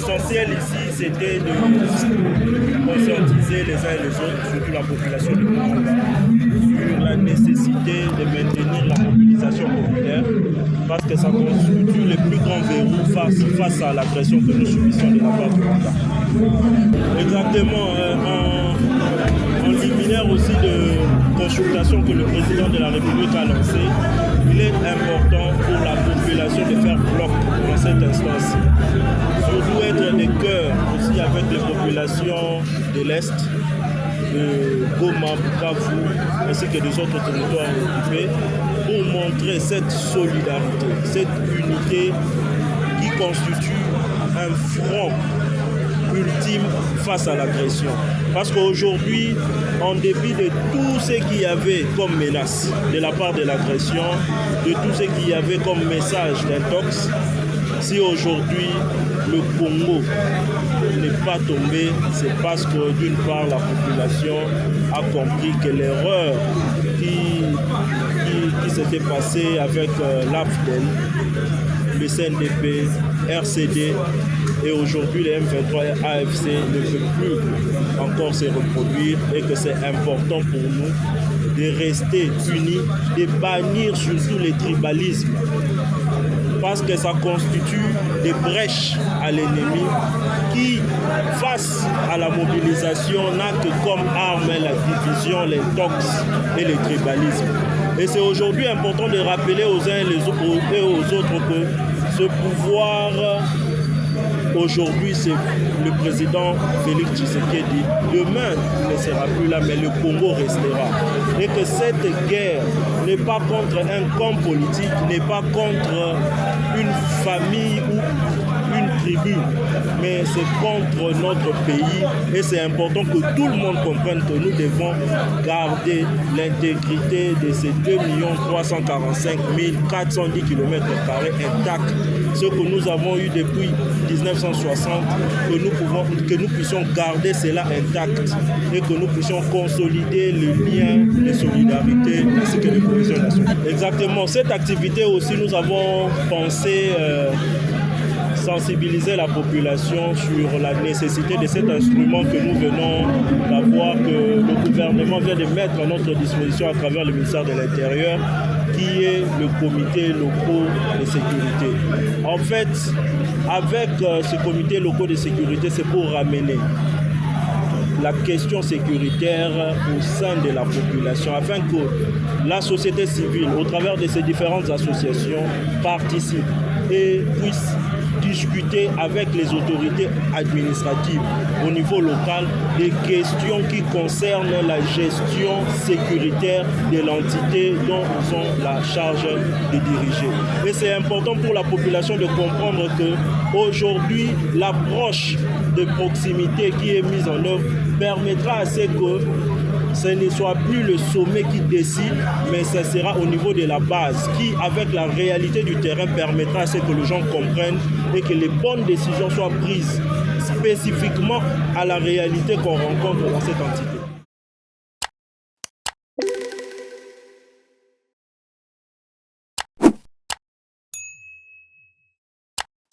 l'essentiel ici, c'était de conscientiser les uns et les autres, surtout la population de Mouamba, sur la nécessité de maintenir la mobilisation populaire, parce que ça constitue le plus grand verrou face à l'agression que nous subissons de la part du Rwanda. Exactement, en liminaire aussi de consultation que le président de la République a lancé, il est important pour la population de faire bloc dans cette instance. Surtout être des cœurs aussi avec les populations de l'Est, de Goma, Bukavu, ainsi que des autres territoires occupés, pour montrer cette solidarité, cette unité qui constitue un front ultime face à l'agression. Parce qu'aujourd'hui, en dépit de tout ce qu'il y avait comme menace de la part de l'agression, de tout ce qu'il y avait comme message d'intox, si aujourd'hui le Congo n'est pas tombé, c'est parce que d'une part la population a compris que l'erreur qui s'était passée avec l'AFDEL, le CNDP, RCD et aujourd'hui les M23 et AFC ne peuvent plus encore se reproduire et que c'est important pour nous de rester unis, de bannir surtout les tribalismes parce que ça constitue des brèches à l'ennemi qui, face à la mobilisation, n'a que comme arme la division, les tox et les tribalismes. Et c'est aujourd'hui important de rappeler aux uns et aux autres que ce pouvoir, aujourd'hui, c'est le président Félix Tshisekedi. Demain, il ne sera plus là, mais le Congo restera. Et que cette guerre n'est pas contre un camp politique, n'est pas contre une famille ou une tribu, mais c'est contre notre pays. Et c'est important que tout le monde comprenne que nous devons garder l'intégrité de ces 2 345 410 km² intacts. Ce que nous avons eu depuis 1960, que nous puissions garder cela intact et que nous puissions consolider le lien de solidarité ainsi que de cohésion nationale. Exactement, cette activité aussi, nous avons pensé sensibiliser la population sur la nécessité de cet instrument que nous venons d'avoir, que le gouvernement vient de mettre à notre disposition à travers le ministère de l'Intérieur, qui est le comité local de sécurité. En fait, avec ce comité local de sécurité, c'est pour ramener la question sécuritaire au sein de la population, afin que la société civile, au travers de ses différentes associations, participe et puisse discuter avec les autorités administratives au niveau local des questions qui concernent la gestion sécuritaire de l'entité dont ils ont la charge de diriger. Et c'est important pour la population de comprendre que aujourd'hui, l'approche de proximité qui est mise en œuvre permettra à ce que ce ne soit plus le sommet qui décide, mais ce sera au niveau de la base qui, avec la réalité du terrain, permettra à ce que les gens comprennent et que les bonnes décisions soient prises spécifiquement à la réalité qu'on rencontre dans cette entité.